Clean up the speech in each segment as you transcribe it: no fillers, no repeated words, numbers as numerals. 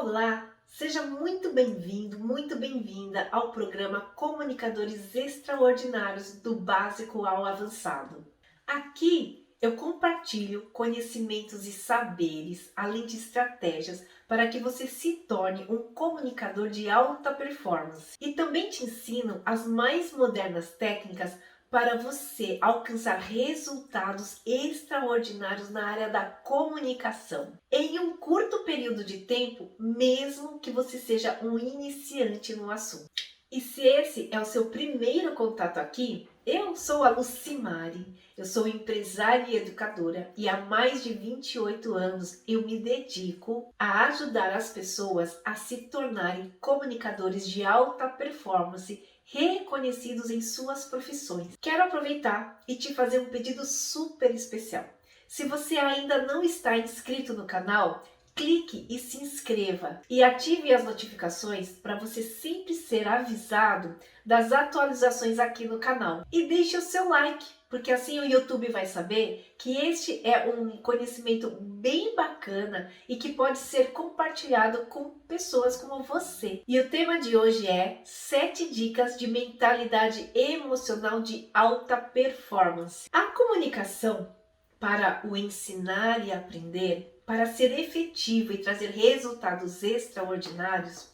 Olá, seja muito bem-vindo, muito bem-vinda ao programa Comunicadores Extraordinários do Básico ao Avançado. Aqui eu compartilho conhecimentos e saberes, além de estratégias, para que você se torne um comunicador de alta performance. E também te ensino as mais modernas técnicas para você alcançar resultados extraordinários na área da comunicação. Em um curto período de tempo, mesmo que você seja um iniciante no assunto. E se esse é o seu primeiro contato aqui, eu sou a Lucimari, eu sou empresária e educadora e há mais de 28 anos eu me dedico a ajudar as pessoas a se tornarem comunicadores de alta performance reconhecidos em suas profissões. Quero aproveitar e te fazer um pedido super especial. Se você ainda não está inscrito no canal, clique e se inscreva e ative as notificações para você sempre ser avisado das atualizações aqui no canal. E deixe o seu like, porque assim o YouTube vai saber que este é um conhecimento bem bacana e que pode ser compartilhado com pessoas como você. E o tema de hoje é 7 dicas de mentalidade emocional de alta performance. A comunicação para o ensinar e aprender, para ser efetivo e trazer resultados extraordinários,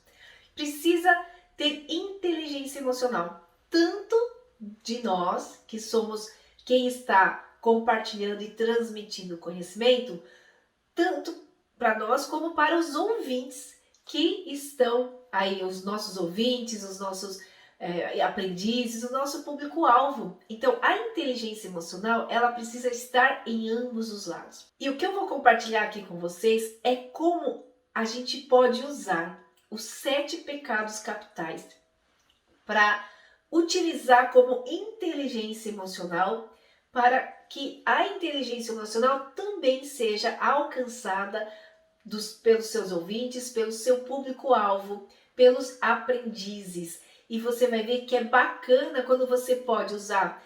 precisa ter inteligência emocional, tanto de nós, que somos quem está compartilhando e transmitindo conhecimento, tanto para nós como para os ouvintes que estão aí, os nossos ouvintes, os nossos aprendizes, o nosso público-alvo. Então, a inteligência emocional, ela precisa estar em ambos os lados. E o que eu vou compartilhar aqui com vocês é como a gente pode usar os 7 pecados capitais para utilizar como inteligência emocional para que a inteligência emocional também seja alcançada pelos seus ouvintes, pelo seu público-alvo, pelos aprendizes. E você vai ver que é bacana quando você pode usar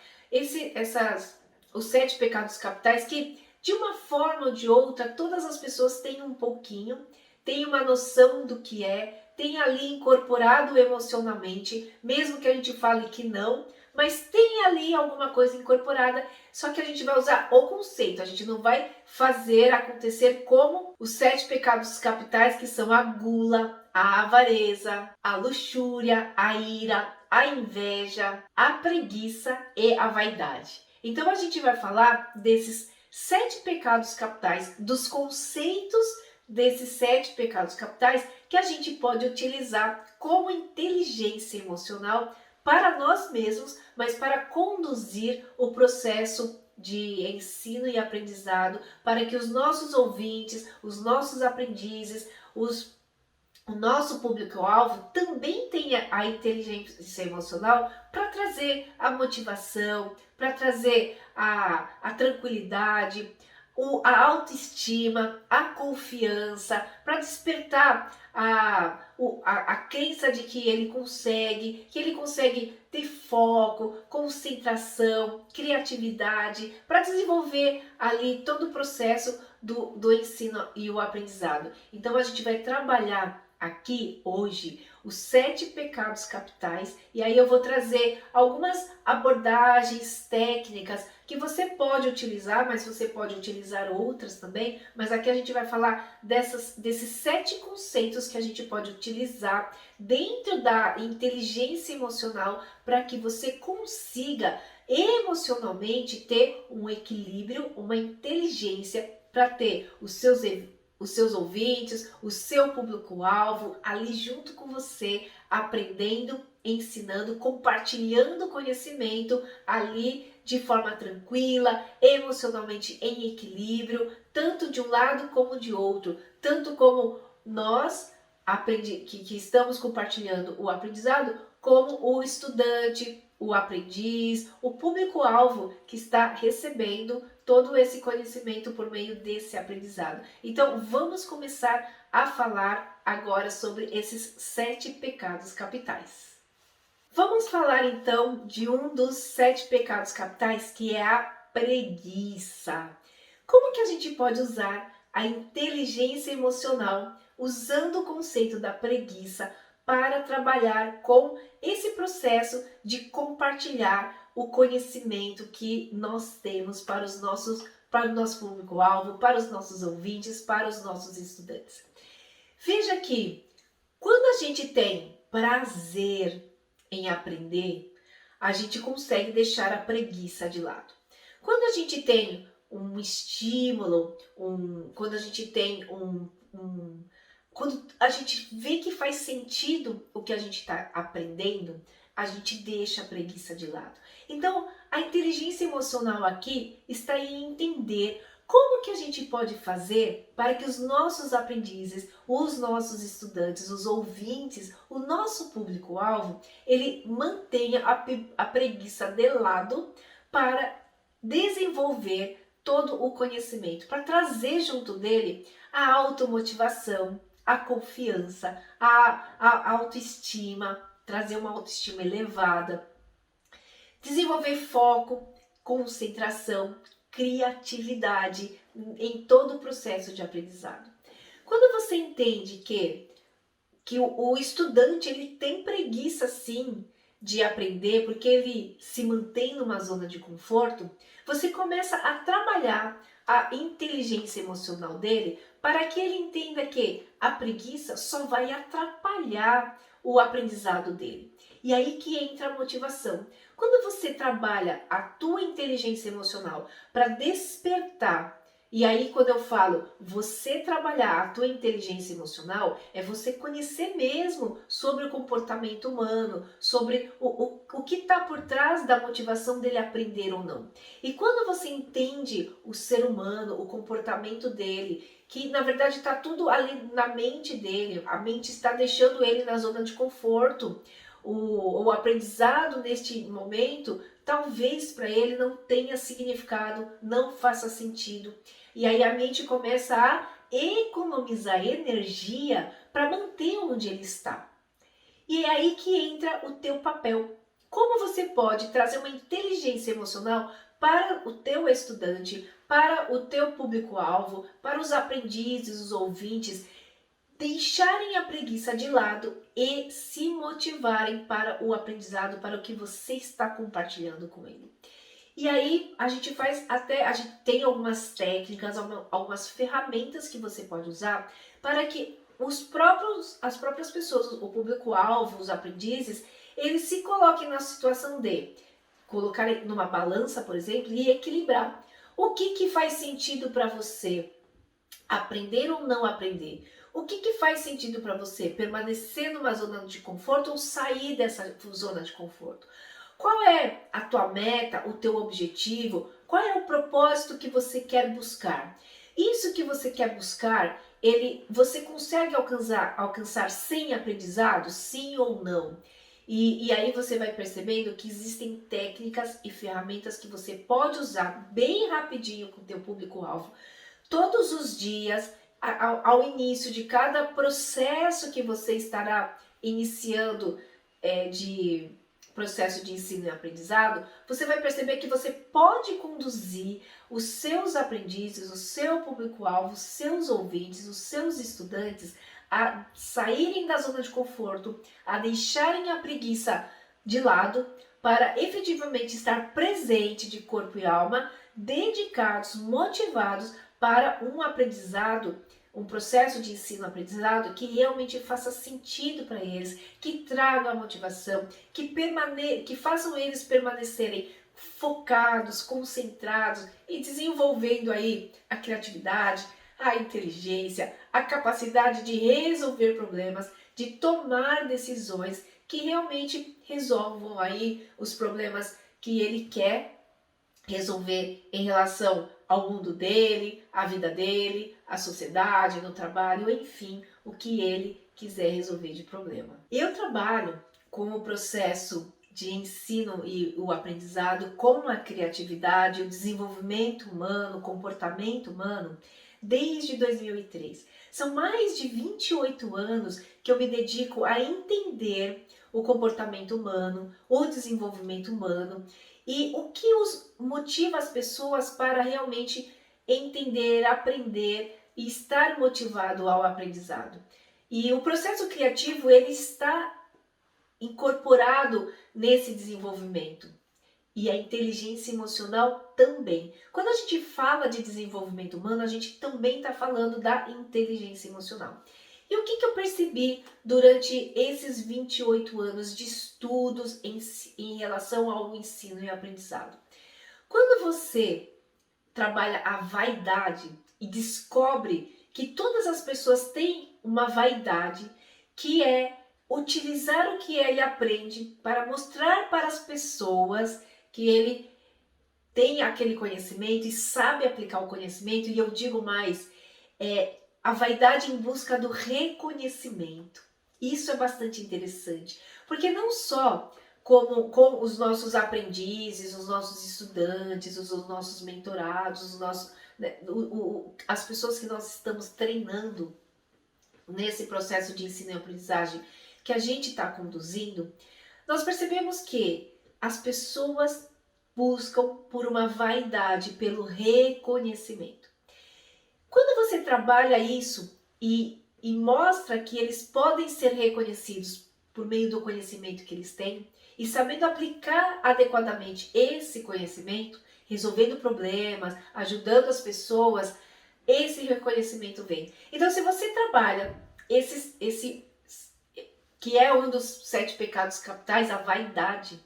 os 7 pecados capitais, que de uma forma ou de outra todas as pessoas têm um pouquinho, têm uma noção do que é, tem ali incorporado emocionalmente, mesmo que a gente fale que não, mas tem ali alguma coisa incorporada, só que a gente vai usar o conceito, a gente não vai fazer acontecer como os 7 pecados capitais, que são a gula, a avareza, a luxúria, a ira, a inveja, a preguiça e a vaidade. Então a gente vai falar desses 7 pecados capitais, dos conceitos desses 7 pecados capitais que a gente pode utilizar como inteligência emocional para nós mesmos, mas para conduzir o processo de ensino e aprendizado, para que os nossos ouvintes, os nossos aprendizes, o nosso público-alvo também tenha a inteligência emocional para trazer a motivação, para trazer a tranquilidade, a autoestima, a confiança, para despertar a crença de que ele consegue ter foco, concentração, criatividade, para desenvolver ali todo o processo do ensino e o aprendizado. Então a gente vai trabalhar aqui hoje os 7 pecados capitais e aí eu vou trazer algumas abordagens técnicas que você pode utilizar, mas você pode utilizar outras também, mas aqui a gente vai falar desses 7 conceitos que a gente pode utilizar dentro da inteligência emocional para que você consiga emocionalmente ter um equilíbrio, uma inteligência para ter os seus ouvintes, o seu público-alvo ali junto com você, aprendendo, ensinando, compartilhando conhecimento ali de forma tranquila, emocionalmente em equilíbrio, tanto de um lado como de outro, tanto como nós que estamos compartilhando o aprendizado, como o estudante, o aprendiz, o público-alvo que está recebendo todo esse conhecimento por meio desse aprendizado. Então, vamos começar a falar agora sobre esses 7 pecados capitais. Vamos falar então de um dos 7 pecados capitais, que é a preguiça. Como que a gente pode usar a inteligência emocional usando o conceito da preguiça para trabalhar com esse processo de compartilhar o conhecimento que nós temos para o nosso público-alvo, para os nossos ouvintes, para os nossos estudantes. Veja que quando a gente tem prazer em aprender, a gente consegue deixar a preguiça de lado. Quando a gente tem um estímulo, quando a gente tem quando a gente vê que faz sentido o que a gente está aprendendo, a gente deixa a preguiça de lado. Então, a inteligência emocional aqui está em entender como que a gente pode fazer para que os nossos aprendizes, os nossos estudantes, os ouvintes, o nosso público-alvo, ele mantenha a preguiça de lado para desenvolver todo o conhecimento, para trazer junto dele a automotivação, a confiança, a autoestima, trazer uma autoestima elevada, desenvolver foco, concentração, criatividade em todo o processo de aprendizado. Quando você entende que o estudante ele tem preguiça sim de aprender, porque ele se mantém numa zona de conforto, você começa a trabalhar a inteligência emocional dele para que ele entenda que a preguiça só vai atrapalhar o aprendizado dele. E aí que entra a motivação. Quando você trabalha a tua inteligência emocional para despertar, e aí quando eu falo você trabalhar a tua inteligência emocional, é você conhecer mesmo sobre o comportamento humano, sobre o que está por trás da motivação dele aprender ou não. E quando você entende o ser humano, o comportamento dele, que na verdade está tudo ali na mente dele, a mente está deixando ele na zona de conforto, o aprendizado neste momento talvez para ele não tenha significado, não faça sentido. E aí a mente começa a economizar energia para manter onde ele está. E é aí que entra o teu papel. Como você pode trazer uma inteligência emocional para o teu estudante, para o teu público-alvo, para os aprendizes, os ouvintes, deixarem a preguiça de lado e se motivarem para o aprendizado, para o que você está compartilhando com ele. E aí a gente tem algumas técnicas, algumas ferramentas que você pode usar para que as próprias pessoas, o público-alvo, os aprendizes, eles se coloquem na situação de colocar numa balança, por exemplo, e equilibrar. O que faz sentido para você? Aprender ou não aprender? O que faz sentido para você? Permanecer numa zona de conforto ou sair dessa zona de conforto? Qual é a tua meta, o teu objetivo? Qual é o propósito que você quer buscar? Isso que você quer buscar, você consegue alcançar sem aprendizado? Sim ou não? E aí você vai percebendo que existem técnicas e ferramentas que você pode usar bem rapidinho com o teu público-alvo, todos os dias, ao início de cada processo que você estará iniciando de processo de ensino e aprendizado, você vai perceber que você pode conduzir os seus aprendizes, o seu público-alvo, os seus ouvintes, os seus estudantes a saírem da zona de conforto, a deixarem a preguiça de lado para efetivamente estar presente de corpo e alma, dedicados, motivados para um aprendizado, um processo de ensino-aprendizado que realmente faça sentido para eles, que traga a motivação, que façam eles permanecerem focados, concentrados e desenvolvendo aí a criatividade, a inteligência, a capacidade de resolver problemas, de tomar decisões que realmente resolvam aí os problemas que ele quer resolver em relação ao mundo dele, à vida dele, à sociedade, no trabalho, enfim, o que ele quiser resolver de problema. Eu trabalho com o processo de ensino e o aprendizado com a criatividade, o desenvolvimento humano, o comportamento humano, desde 2003. São mais de 28 anos que eu me dedico a entender o comportamento humano, o desenvolvimento humano e o que motiva as pessoas para realmente entender, aprender, e estar motivado ao aprendizado. E o processo criativo, ele está incorporado nesse desenvolvimento. E a inteligência emocional também. Quando a gente fala de desenvolvimento humano, a gente também está falando da inteligência emocional. E o que eu percebi durante esses 28 anos de estudos em relação ao ensino e aprendizado? Quando você trabalha a vaidade e descobre que todas as pessoas têm uma vaidade, que é utilizar o que ele aprende para mostrar para as pessoas que ele tem aquele conhecimento e sabe aplicar o conhecimento, e eu digo mais, a vaidade em busca do reconhecimento. Isso é bastante interessante, porque não só com os nossos aprendizes, os nossos estudantes, os nossos mentorados, os nossos, né, as pessoas que nós estamos treinando nesse processo de ensino e aprendizagem que a gente está conduzindo, nós percebemos que as pessoas buscam por uma vaidade, pelo reconhecimento. Quando você trabalha isso e mostra que eles podem ser reconhecidos por meio do conhecimento que eles têm e sabendo aplicar adequadamente esse conhecimento, resolvendo problemas, ajudando as pessoas, esse reconhecimento vem. Então, se você trabalha esse que é um dos 7 pecados capitais, a vaidade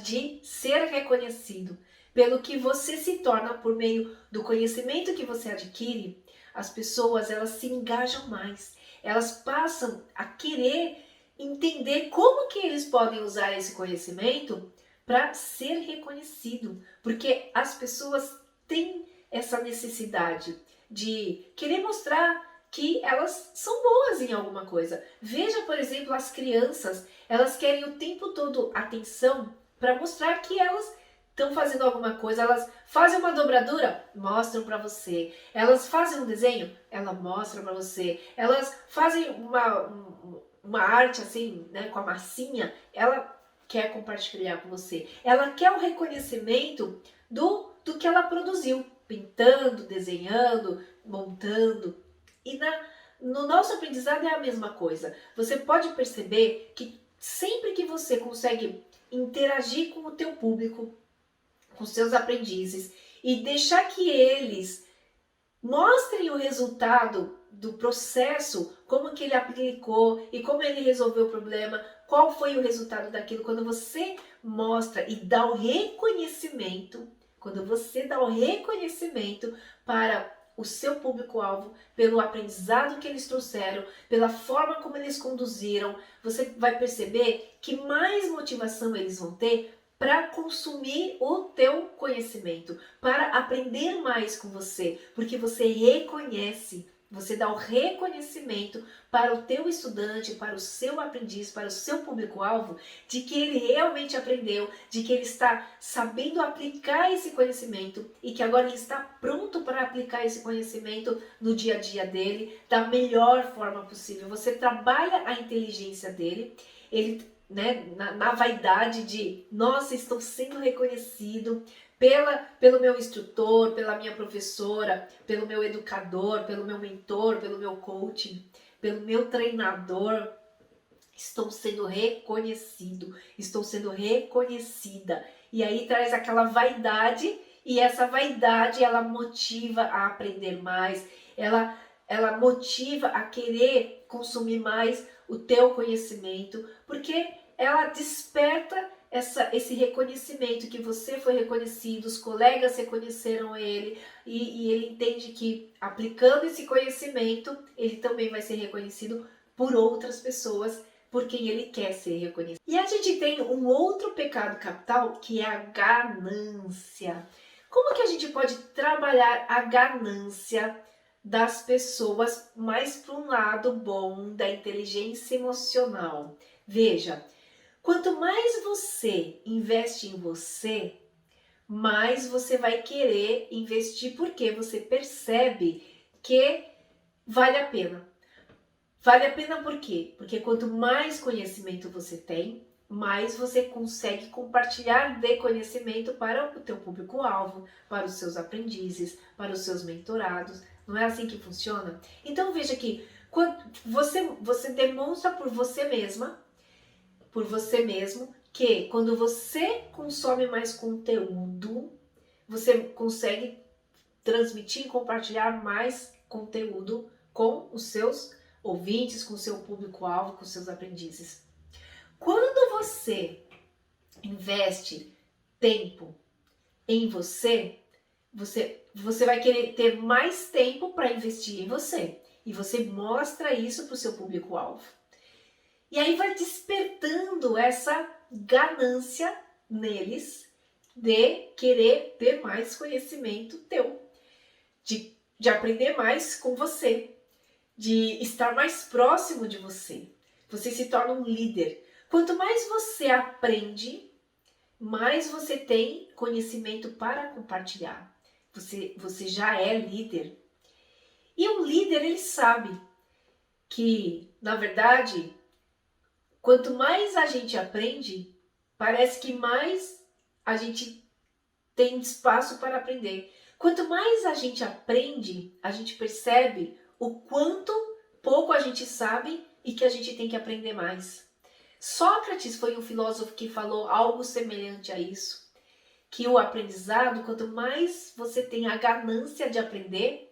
de ser reconhecido pelo que você se torna por meio do conhecimento que você adquire, as pessoas elas se engajam mais, elas passam a querer entender como que eles podem usar esse conhecimento para ser reconhecido, porque as pessoas têm essa necessidade de querer mostrar que elas são boas em alguma coisa. Veja, por exemplo, as crianças, elas querem o tempo todo atenção para mostrar que elas estão fazendo alguma coisa. Elas fazem uma dobradura, mostram para você. Elas fazem um desenho, ela mostra para você. Elas fazem uma arte assim, né, com a massinha, ela quer compartilhar com você. Ela quer o reconhecimento do que ela produziu, pintando, desenhando, montando. E no nosso aprendizado é a mesma coisa. Você pode perceber que sempre que você consegue interagir com o teu público, com seus aprendizes, e deixar que eles mostrem o resultado do processo, como que ele aplicou e como ele resolveu o problema, qual foi o resultado daquilo. Quando você mostra e dá o reconhecimento, para o seu público-alvo, pelo aprendizado que eles trouxeram, pela forma como eles conduziram, você vai perceber que mais motivação eles vão ter para consumir o teu conhecimento, para aprender mais com você, porque você reconhece, você dá o reconhecimento para o teu estudante, para o seu aprendiz, para o seu público-alvo, de que ele realmente aprendeu, de que ele está sabendo aplicar esse conhecimento e que agora ele está pronto para aplicar esse conhecimento no dia a dia dele da melhor forma possível. Você trabalha a inteligência dele, ele, né, na vaidade de, nossa, estou sendo reconhecido pelo meu instrutor, pela minha professora, pelo meu educador, pelo meu mentor, pelo meu coaching, pelo meu treinador. Estou sendo reconhecido, estou sendo reconhecida. E aí traz aquela vaidade, e essa vaidade ela motiva a aprender mais, ela motiva a querer consumir mais o teu conhecimento, porque ela desperta esse reconhecimento, que você foi reconhecido, os colegas reconheceram ele, e ele entende que aplicando esse conhecimento, ele também vai ser reconhecido por outras pessoas, por quem ele quer ser reconhecido. E a gente tem um outro pecado capital, que é a ganância. Como que a gente pode trabalhar a ganância das pessoas mais para um lado bom da inteligência emocional? Veja, quanto mais você investe em você, mais você vai querer investir, porque você percebe que vale a pena. Vale a pena por quê? Porque quanto mais conhecimento você tem, mais você consegue compartilhar de conhecimento para o teu público-alvo, para os seus aprendizes, para os seus mentorados. Não é assim que funciona? Então veja que quando você demonstra por você mesma, por você mesmo, que quando você consome mais conteúdo, você consegue transmitir e compartilhar mais conteúdo com os seus ouvintes, com o seu público-alvo, com os seus aprendizes. Quando você investe tempo em você vai querer ter mais tempo para investir em você. E você mostra isso para o seu público-alvo. E aí vai despertando essa ganância neles de querer ter mais conhecimento teu, de aprender mais com você, de estar mais próximo de você. Você se torna um líder. Quanto mais você aprende, mais você tem conhecimento para compartilhar. Você já é líder. E um líder, ele sabe que, na verdade, quanto mais a gente aprende, parece que mais a gente tem espaço para aprender. Quanto mais a gente aprende, a gente percebe o quanto pouco a gente sabe e que a gente tem que aprender mais. Sócrates foi um filósofo que falou algo semelhante a isso, que o aprendizado, quanto mais você tem a ganância de aprender,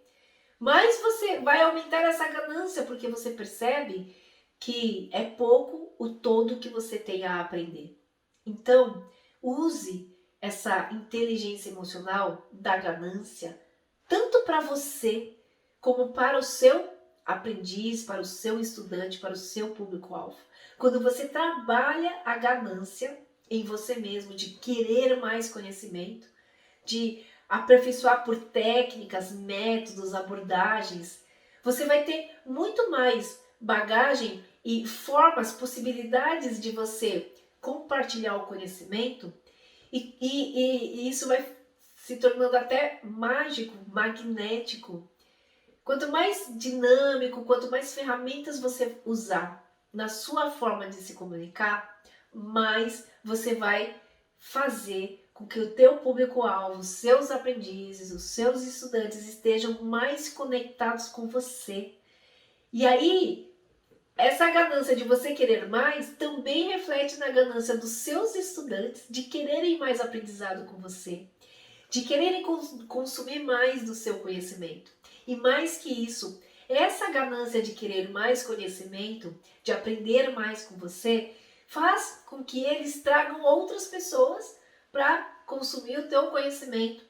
mais você vai aumentar essa ganância, porque você percebe que é pouco o todo que você tem a aprender. Então, use essa inteligência emocional da ganância, tanto para você, como para o seu aprendiz, para o seu estudante, para o seu público-alvo. Quando você trabalha a ganância em você mesmo, de querer mais conhecimento, de aperfeiçoar por técnicas, métodos, abordagens, você vai ter muito mais bagagem e formas, possibilidades de você compartilhar o conhecimento e isso vai se tornando até mágico, magnético. Quanto mais dinâmico, quanto mais ferramentas você usar na sua forma de se comunicar, mais você vai fazer com que o teu público-alvo, os seus aprendizes, os seus estudantes estejam mais conectados com você. E aí, essa ganância de você querer mais também reflete na ganância dos seus estudantes de quererem mais aprendizado com você, de quererem consumir mais do seu conhecimento. E mais que isso, essa ganância de querer mais conhecimento, de aprender mais com você, faz com que eles tragam outras pessoas para consumir o teu conhecimento.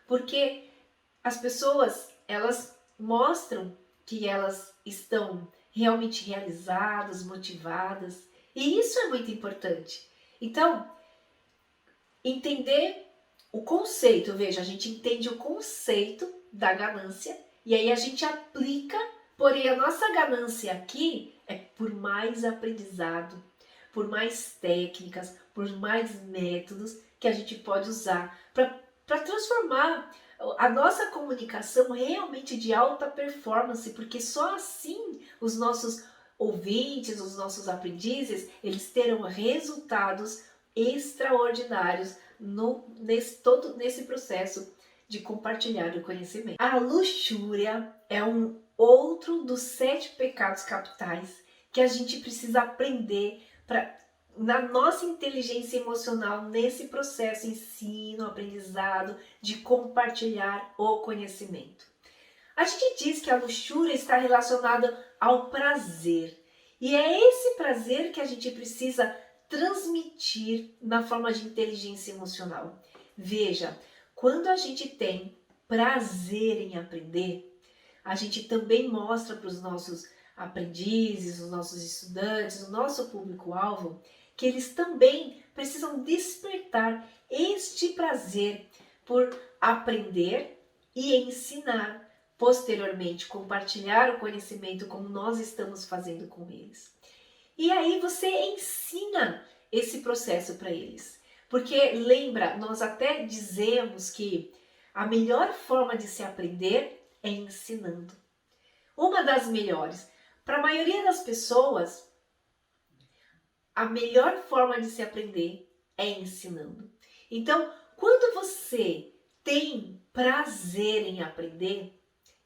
Porque as pessoas, elas mostram que elas estão realmente realizadas, motivadas. E isso é muito importante. Então, entender o conceito, veja, a gente entende o conceito da ganância e aí a gente aplica, porém a nossa ganância aqui é por mais aprendizado, por mais técnicas, por mais métodos que a gente pode usar para transformar a nossa comunicação realmente de alta performance, porque só assim os nossos ouvintes, os nossos aprendizes, eles terão resultados extraordinários nesse processo de compartilhar o conhecimento. A luxúria é um outro dos 7 pecados capitais que a gente precisa aprender na nossa inteligência emocional, nesse processo ensino, aprendizado, de compartilhar o conhecimento. A gente diz que a luxúria está relacionada ao prazer. E é esse prazer que a gente precisa transmitir na forma de inteligência emocional. Veja, quando a gente tem prazer em aprender, a gente também mostra para os nossos aprendizes, os nossos estudantes, o nosso público-alvo, que eles também precisam despertar este prazer por aprender e ensinar, posteriormente compartilhar o conhecimento como nós estamos fazendo com eles. E aí você ensina esse processo para eles. Porque lembra, nós até dizemos que a melhor forma de se aprender é ensinando. Uma das melhores. Para a maioria das pessoas, a melhor forma de se aprender é ensinando. Então, quando você tem prazer em aprender,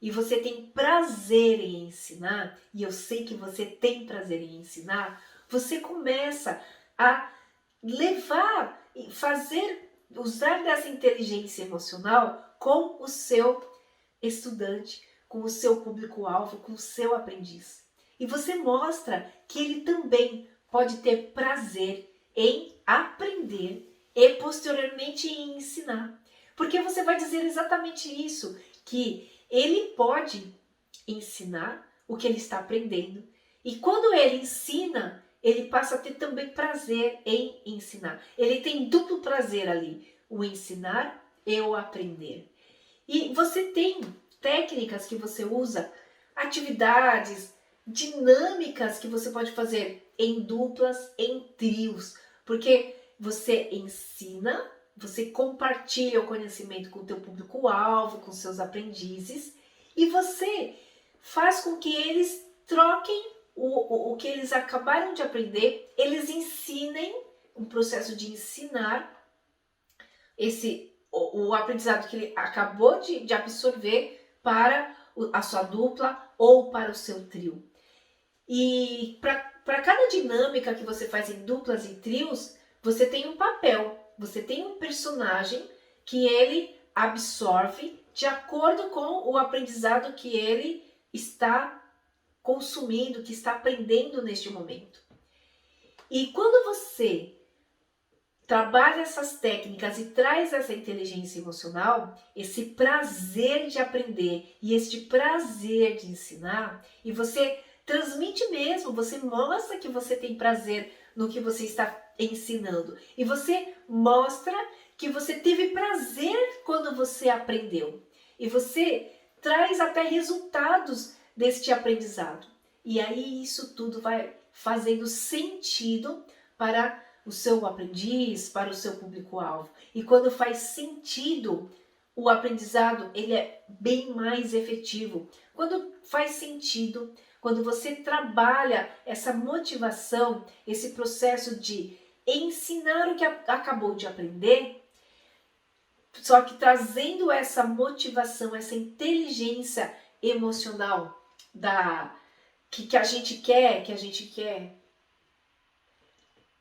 e você tem prazer em ensinar, e eu sei que você tem prazer em ensinar, você começa a levar e usar dessa inteligência emocional com o seu estudante, com o seu público-alvo, com o seu aprendiz. E você mostra que ele também pode ter prazer em aprender e posteriormente em ensinar. Porque você vai dizer exatamente isso, que ele pode ensinar o que ele está aprendendo. E quando ele ensina, ele passa a ter também prazer em ensinar. Ele tem duplo prazer ali, o ensinar e o aprender. E você tem técnicas que você usa, atividades, dinâmicas que você pode fazer em duplas, em trios, porque você ensina, você compartilha o conhecimento com o teu público-alvo, com seus aprendizes, e você faz com que eles troquem o que eles acabaram de aprender, eles ensinem, um processo de ensinar o aprendizado que ele acabou de absorver para a sua dupla ou para o seu trio. E para cada dinâmica que você faz em duplas e trios, você tem um papel, você tem um personagem que ele absorve de acordo com o aprendizado que ele está consumindo, que está aprendendo neste momento. E quando você trabalha essas técnicas e traz essa inteligência emocional, esse prazer de aprender e este prazer de ensinar, e você transmite mesmo, você mostra que você tem prazer no que você está ensinando. E você mostra que você teve prazer quando você aprendeu. E você traz até resultados deste aprendizado. E aí isso tudo vai fazendo sentido para o seu aprendiz, para o seu público-alvo. E quando faz sentido, o aprendizado ele é bem mais efetivo. Quando faz sentido, quando você trabalha essa motivação, esse processo de ensinar o que acabou de aprender, só que trazendo essa motivação, essa inteligência emocional que a gente quer,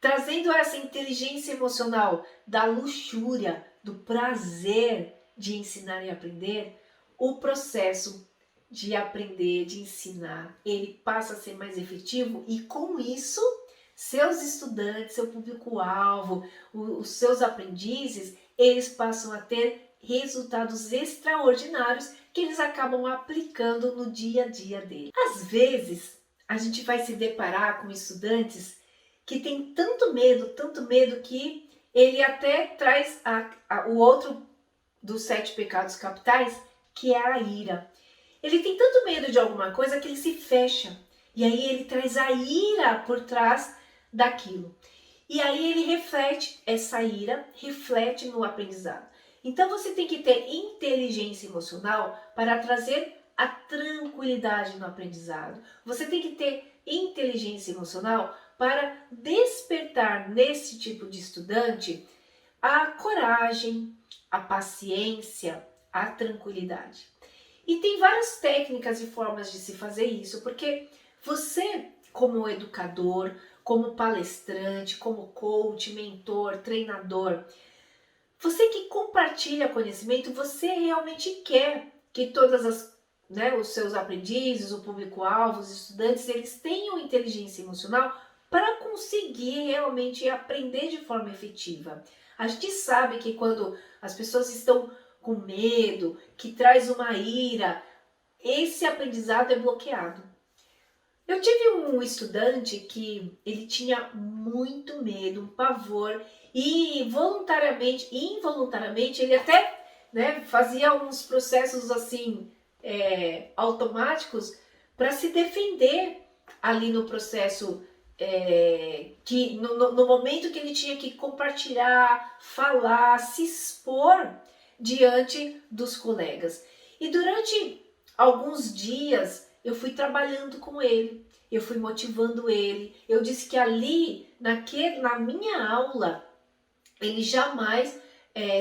trazendo essa inteligência emocional da luxúria, do prazer de ensinar e aprender, o processo de aprender, de ensinar, ele passa a ser mais efetivo e com isso, seus estudantes, seu público-alvo, os seus aprendizes, eles passam a ter resultados extraordinários que eles acabam aplicando no dia a dia deles. Às vezes, a gente vai se deparar com estudantes que tem tanto medo que ele até traz o outro dos 7 pecados capitais, que é a ira. Ele tem tanto medo de alguma coisa que ele se fecha. E aí ele traz a ira por trás daquilo. E aí ele reflete, essa ira reflete no aprendizado. Então você tem que ter inteligência emocional para trazer a tranquilidade no aprendizado. Você tem que ter inteligência emocional para despertar nesse tipo de estudante a coragem, a paciência, a tranquilidade. E tem várias técnicas e formas de se fazer isso, porque você, como educador, como palestrante, como coach, mentor, treinador, você que compartilha conhecimento, você realmente quer que todas os seus aprendizes, o público-alvo, os estudantes, eles tenham inteligência emocional para conseguir realmente aprender de forma efetiva. A gente sabe que quando as pessoas estão com medo, que traz uma ira, esse aprendizado é bloqueado. Eu tive um estudante que ele tinha muito medo, um pavor, e voluntariamente e involuntariamente ele até fazia uns processos assim automáticos para se defender ali no processo que no momento que ele tinha que compartilhar, falar, se expor diante dos colegas. E durante alguns dias eu fui trabalhando com ele, eu fui motivando ele. Eu disse que ali, na minha aula, ele jamais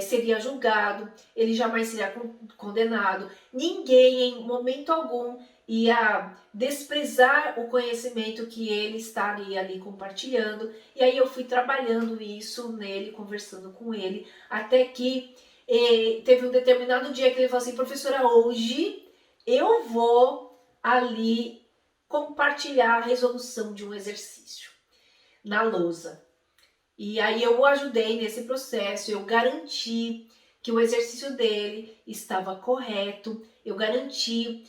seria julgado, ele jamais seria condenado, ninguém em momento algum ia desprezar o conhecimento que ele estaria ali compartilhando. E aí eu fui trabalhando isso nele, conversando com ele, até que teve um determinado dia que ele falou assim: professora, hoje eu vou ali compartilhar a resolução de um exercício na lousa. E aí eu o ajudei nesse processo, eu garanti que o exercício dele estava correto, eu garanti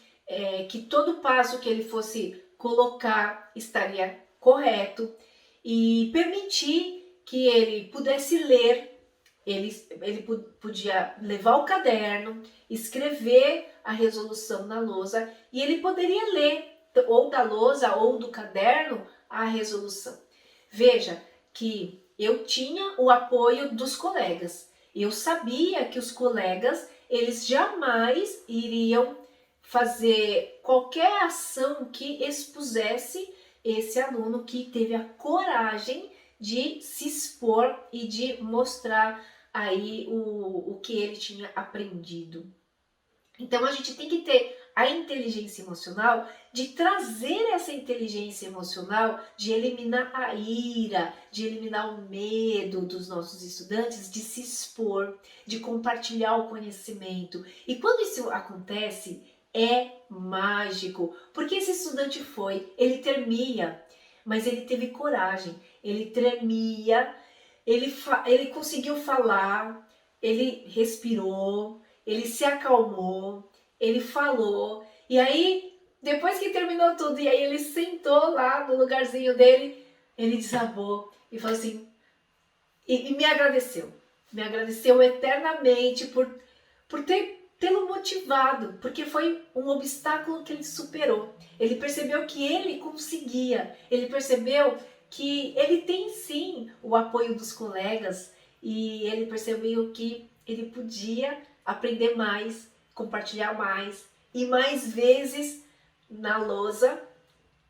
que todo passo que ele fosse colocar estaria correto e permiti que ele pudesse ler. Ele podia levar o caderno, escrever a resolução na lousa e ele poderia ler ou da lousa ou do caderno a resolução. Veja que eu tinha o apoio dos colegas. Eu sabia que os colegas, eles jamais iriam fazer qualquer ação que expusesse esse aluno que teve a coragem de se expor e de mostrar aí o que ele tinha aprendido. Então a gente tem que ter a inteligência emocional de trazer essa inteligência emocional, de eliminar a ira, de eliminar o medo dos nossos estudantes, de se expor, de compartilhar o conhecimento. E quando isso acontece, é mágico, porque esse estudante ele tremia, mas ele teve coragem, ele tremia, ele conseguiu falar, ele respirou, ele se acalmou, ele falou, e aí, depois que terminou tudo, e aí ele sentou lá no lugarzinho dele, ele desabou e falou assim, e me agradeceu eternamente por tê-lo motivado, porque foi um obstáculo que ele superou. Ele percebeu que ele conseguia, ele percebeu que ele tem sim o apoio dos colegas e ele percebeu que ele podia aprender mais, compartilhar mais e mais vezes na lousa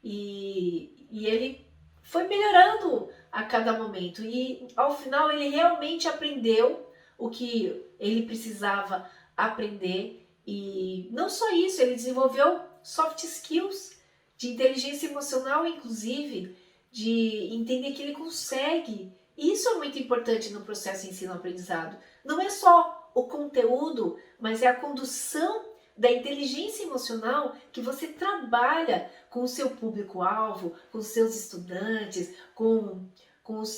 e ele foi melhorando a cada momento e ao final ele realmente aprendeu o que ele precisava aprender e não só isso, ele desenvolveu soft skills de inteligência emocional, inclusive de entender que ele consegue. E isso é muito importante no processo ensino-aprendizado. Não é só o conteúdo, mas é a condução da inteligência emocional que você trabalha com o seu público-alvo, com os seus estudantes, com os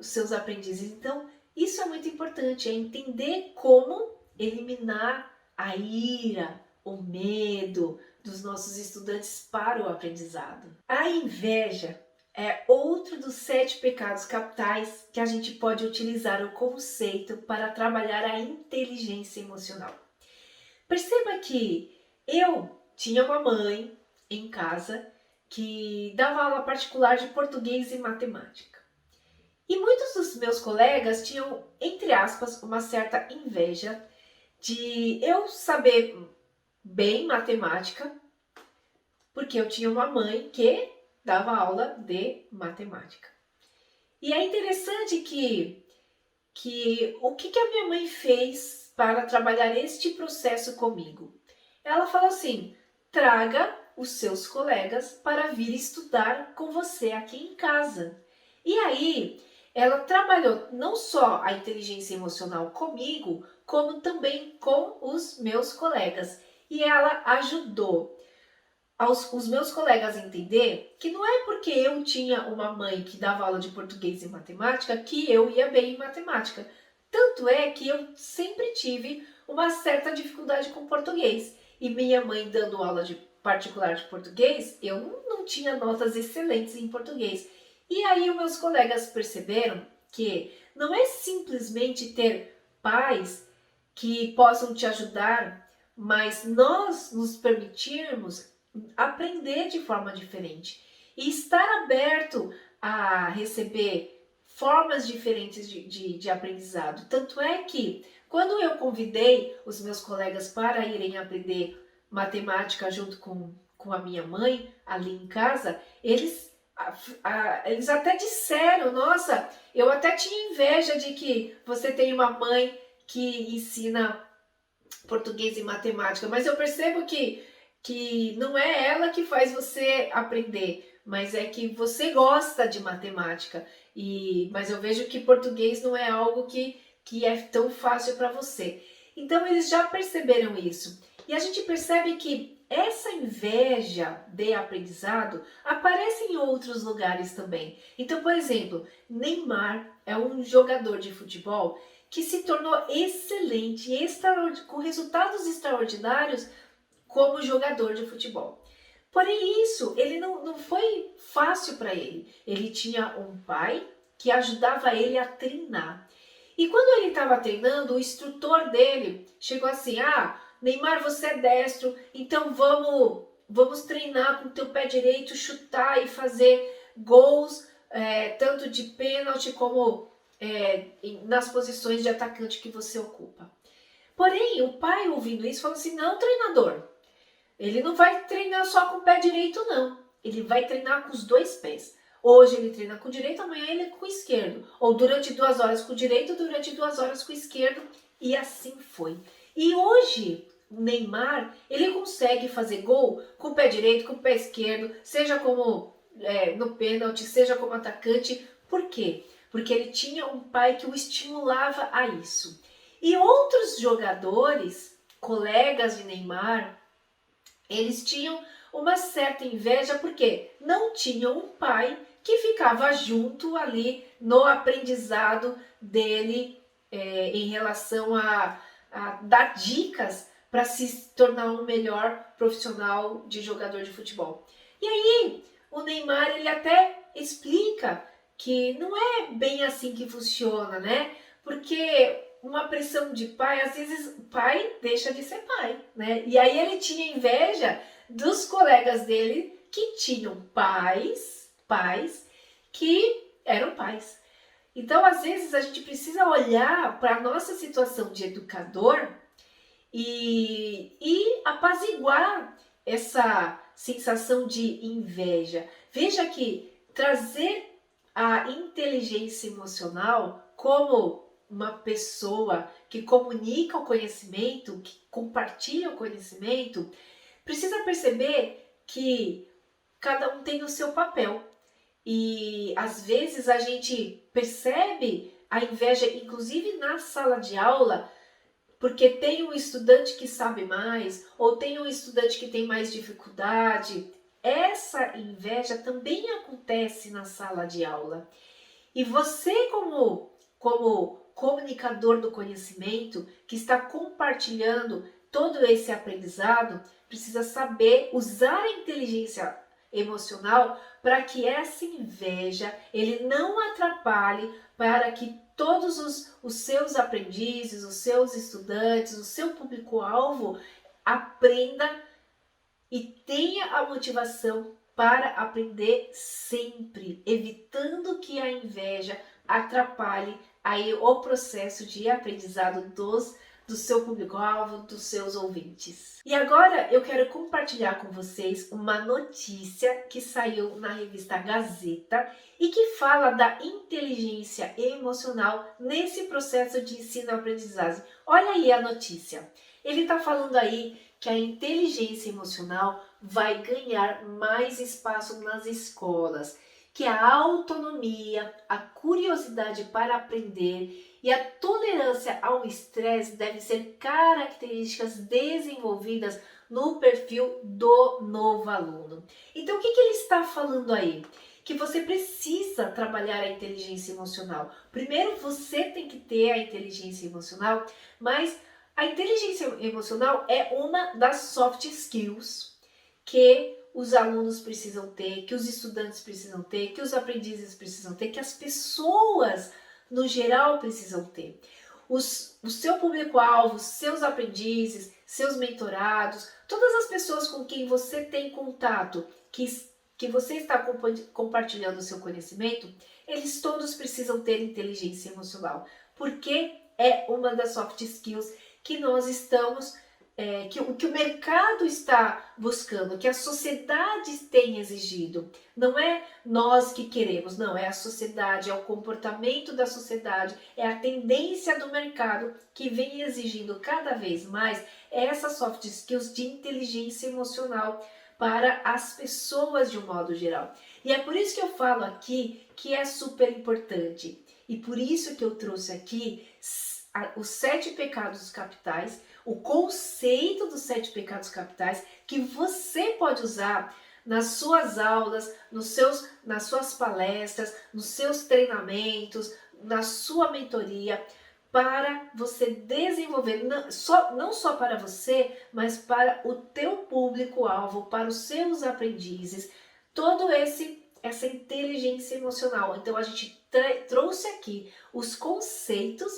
seus aprendizes. Então, isso é muito importante, é entender como eliminar a ira, o medo dos nossos estudantes para o aprendizado. A inveja é outro dos 7 pecados capitais que a gente pode utilizar o conceito para trabalhar a inteligência emocional. Perceba que eu tinha uma mãe em casa que dava aula particular de português e matemática. E muitos dos meus colegas tinham, entre aspas, uma certa inveja de eu saber bem matemática, porque eu tinha uma mãe que dava aula de matemática. E é interessante que o que a minha mãe fez para trabalhar este processo comigo? Ela falou assim, traga os seus colegas para vir estudar com você aqui em casa. E aí, ela trabalhou não só a inteligência emocional comigo, como também com os meus colegas. E ela ajudou os meus colegas a entender que não é porque eu tinha uma mãe que dava aula de português e matemática que eu ia bem em matemática. Tanto é que eu sempre tive uma certa dificuldade com português. E minha mãe dando aula de particular de português, eu não tinha notas excelentes em português. E aí os meus colegas perceberam que não é simplesmente ter pais que possam te ajudar, mas nós nos permitirmos aprender de forma diferente e estar aberto a receber formas diferentes de aprendizado. Tanto é que quando eu convidei os meus colegas para irem aprender matemática junto com a minha mãe ali em casa, eles Eles até disseram, nossa, eu até tinha inveja de que você tem uma mãe que ensina português e matemática, mas eu percebo que não é ela que faz você aprender, mas é que você gosta de matemática. Mas eu vejo que português não é algo que é tão fácil para você. Então eles já perceberam isso. E a gente percebe que essa inveja de aprendizado aparece em outros lugares também. Então, por exemplo, Neymar é um jogador de futebol que se tornou excelente, com resultados extraordinários como jogador de futebol. Porém, isso ele não foi fácil para ele. Ele tinha um pai que ajudava ele a treinar. E quando ele estava treinando, o instrutor dele chegou assim: Ah, Neymar, você é destro, então vamos treinar com o teu pé direito, chutar e fazer gols, tanto de pênalti como nas posições de atacante que você ocupa. Porém, o pai, ouvindo isso, falou assim: Não, treinador, ele não vai treinar só com o pé direito, não. Ele vai treinar com os dois pés. Hoje ele treina com o direito, amanhã ele é com o esquerdo. Ou durante 2 horas com o direito, durante 2 horas com o esquerdo. E assim foi. E hoje, o Neymar, ele consegue fazer gol com o pé direito, com o pé esquerdo, seja como no pênalti, seja como atacante. Por quê? Porque ele tinha um pai que o estimulava a isso. E outros jogadores, colegas de Neymar, eles tinham uma certa inveja porque não tinham um pai que ficava junto ali no aprendizado dele em relação a dar dicas para se tornar um melhor profissional de jogador de futebol. E aí o Neymar ele até explica que não é bem assim que funciona, né? Porque uma pressão de pai, às vezes o pai deixa de ser pai, né? E aí ele tinha inveja dos colegas dele que tinham pais que eram pais. Então, às vezes, a gente precisa olhar para a nossa situação de educador e apaziguar essa sensação de inveja. Veja que trazer a inteligência emocional como uma pessoa que comunica o conhecimento, que compartilha o conhecimento, precisa perceber que cada um tem o seu papel. E às vezes a gente percebe a inveja, inclusive na sala de aula, porque tem um estudante que sabe mais, ou tem um estudante que tem mais dificuldade. Essa inveja também acontece na sala de aula. E você, como comunicador do conhecimento, que está compartilhando todo esse aprendizado, precisa saber usar a inteligência emocional para que essa inveja ele não atrapalhe, para que todos os seus aprendizes, os seus estudantes, o seu público-alvo aprenda e tenha a motivação para aprender sempre, evitando que a inveja atrapalhe aí o processo de aprendizado do seu público-alvo, dos seus ouvintes. E agora eu quero compartilhar com vocês uma notícia que saiu na revista Gazeta e que fala da inteligência emocional nesse processo de ensino-aprendizagem. Olha aí a notícia. Ele está falando aí que a inteligência emocional vai ganhar mais espaço nas escolas, que a autonomia, a curiosidade para aprender e a tolerância ao estresse devem ser características desenvolvidas no perfil do novo aluno. Então, o que ele está falando aí? Que você precisa trabalhar a inteligência emocional. Primeiro, você tem que ter a inteligência emocional, mas a inteligência emocional é uma das soft skills que os alunos precisam ter, que os estudantes precisam ter, que os aprendizes precisam ter, que as pessoas no geral precisam ter. O seu público-alvo, seus aprendizes, seus mentorados, todas as pessoas com quem você tem contato, que você está compartilhando o seu conhecimento, eles todos precisam ter inteligência emocional, porque é uma das soft skills que nós estamos o que o mercado está buscando, que a sociedade tem exigido. Não é nós que queremos, não, é a sociedade, é o comportamento da sociedade, é a tendência do mercado que vem exigindo cada vez mais essas soft skills de inteligência emocional para as pessoas de um modo geral. E é por isso que eu falo aqui que é super importante. E por isso que eu trouxe aqui os 7 pecados capitais, o conceito dos 7 pecados capitais, que você pode usar nas suas aulas, nas suas palestras, nos seus treinamentos, na sua mentoria, para você desenvolver, não só para você, mas para o teu público-alvo, para os seus aprendizes, todo essa inteligência emocional. Então a gente trouxe aqui os conceitos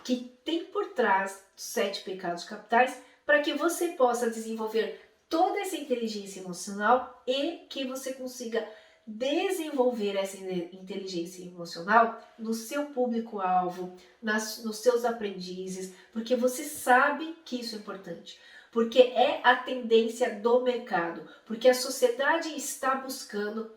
que tem por trás dos 7 pecados capitais para que você possa desenvolver toda essa inteligência emocional e que você consiga desenvolver essa inteligência emocional no seu público-alvo, nos seus aprendizes, porque você sabe que isso é importante. Porque é a tendência do mercado, porque a sociedade está buscando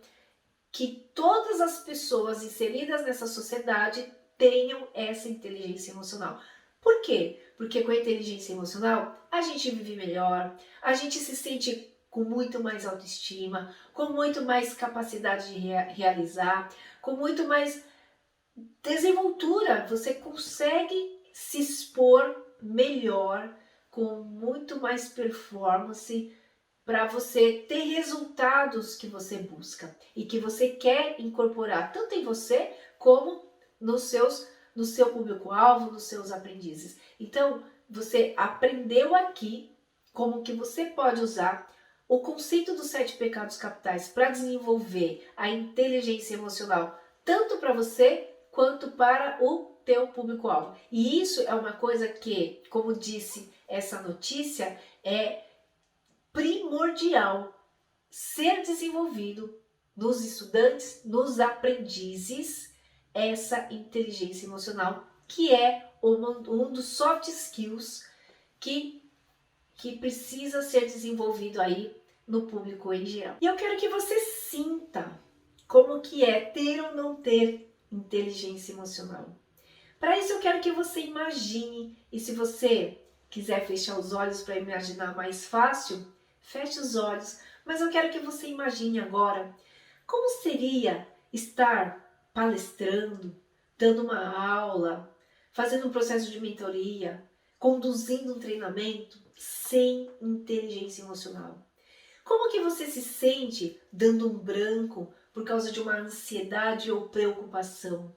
que todas as pessoas inseridas nessa sociedade tenham essa inteligência emocional. Por quê? Porque com a inteligência emocional a gente vive melhor, a gente se sente com muito mais autoestima, com muito mais capacidade de realizar, com muito mais desenvoltura. Você consegue se expor melhor, com muito mais performance, para você ter resultados que você busca e que você quer incorporar tanto em você como no seu público-alvo, nos seus aprendizes. Então, você aprendeu aqui como que você pode usar o conceito dos 7 pecados capitais para desenvolver a inteligência emocional, tanto para você quanto para o teu público-alvo. E isso é uma coisa que, como disse essa notícia, é primordial ser desenvolvido nos estudantes, nos aprendizes, essa inteligência emocional, que é um dos soft skills que precisa ser desenvolvido aí no público em geral. E eu quero que você sinta como que é ter ou não ter inteligência emocional. Para isso eu quero que você imagine, e se você quiser fechar os olhos para imaginar mais fácil, feche os olhos, mas eu quero que você imagine agora como seria estar palestrando, dando uma aula, fazendo um processo de mentoria, conduzindo um treinamento sem inteligência emocional. Como que você se sente dando um branco por causa de uma ansiedade ou preocupação?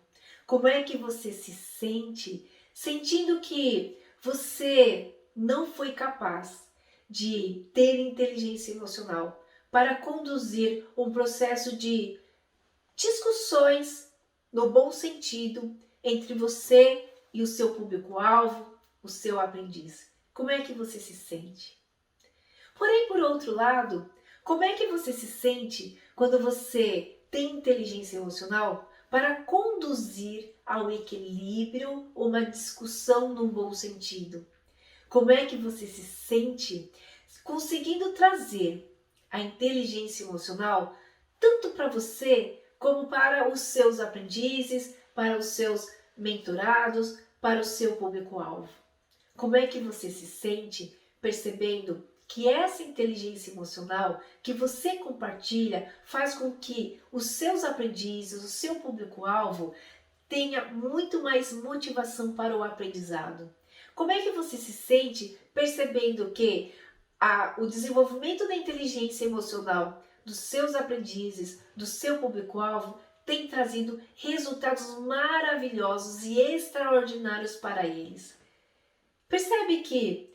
Como é que você se sente sentindo que você não foi capaz de ter inteligência emocional para conduzir um processo de discussões no bom sentido entre você e o seu público-alvo, o seu aprendiz? Como é que você se sente? Porém, por outro lado, como é que você se sente quando você tem inteligência emocional para conduzir ao equilíbrio uma discussão num bom sentido? Como é que você se sente conseguindo trazer a inteligência emocional tanto para você como para os seus aprendizes, para os seus mentorados, para o seu público-alvo? Como é que você se sente percebendo que essa inteligência emocional que você compartilha faz com que os seus aprendizes, o seu público-alvo, tenha muito mais motivação para o aprendizado? Como é que você se sente percebendo que o desenvolvimento da inteligência emocional dos seus aprendizes, do seu público-alvo, tem trazido resultados maravilhosos e extraordinários para eles? Percebe que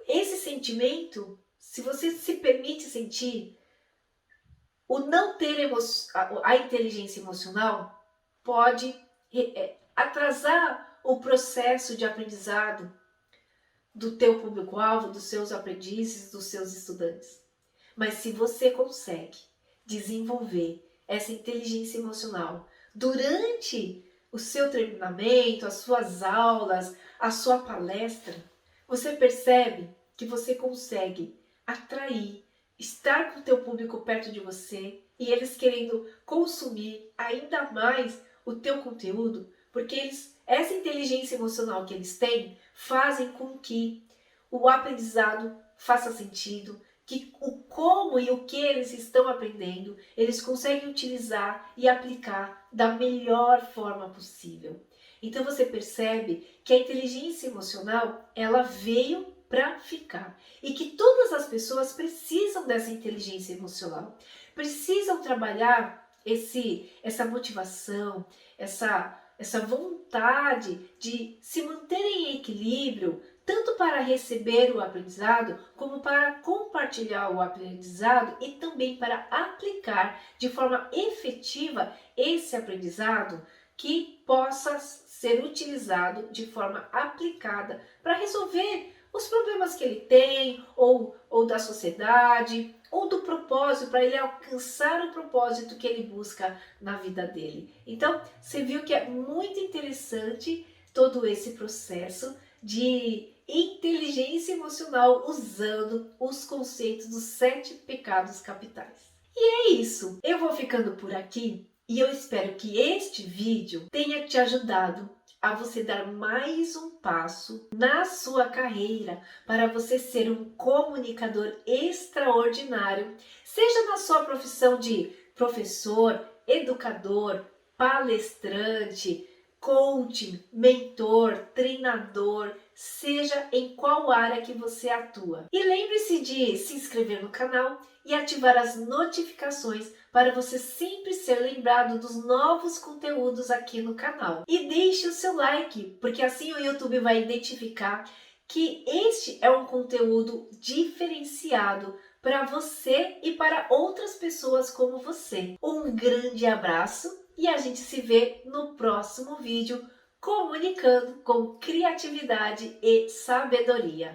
esse sentimento, se você se permite sentir, o não ter a inteligência emocional pode atrasar o processo de aprendizado do teu público-alvo, dos seus aprendizes, dos seus estudantes. Mas se você consegue desenvolver essa inteligência emocional durante o seu treinamento, as suas aulas, a sua palestra, Você percebe que você consegue atrair, estar com o teu público perto de você e eles querendo consumir ainda mais o teu conteúdo, porque essa inteligência emocional que eles têm fazem com que o aprendizado faça sentido, que o como e o que eles estão aprendendo, eles conseguem utilizar e aplicar da melhor forma possível. Então você percebe que a inteligência emocional, ela veio para ficar e que todas as pessoas precisam dessa inteligência emocional, precisam trabalhar essa motivação, essa vontade de se manterem em equilíbrio, tanto para receber o aprendizado, como para compartilhar o aprendizado e também para aplicar de forma efetiva esse aprendizado que possa ser utilizado de forma aplicada para resolver os problemas que ele tem, ou da sociedade, ou do propósito, para ele alcançar o propósito que ele busca na vida dele. Então, você viu que é muito interessante todo esse processo de inteligência emocional usando os conceitos dos 7 pecados capitais. E é isso, eu vou ficando por aqui e eu espero que este vídeo tenha te ajudado a você dar mais um passo na sua carreira para você ser um comunicador extraordinário, seja na sua profissão de professor, educador, palestrante, coaching, mentor, treinador, seja em qual área que você atua. E lembre-se de se inscrever no canal e ativar as notificações para você sempre ser lembrado dos novos conteúdos aqui no canal. E deixe o seu like, porque assim o YouTube vai identificar que este é um conteúdo diferenciado para você e para outras pessoas como você. Um grande abraço e a gente se vê no próximo vídeo comunicando com criatividade e sabedoria.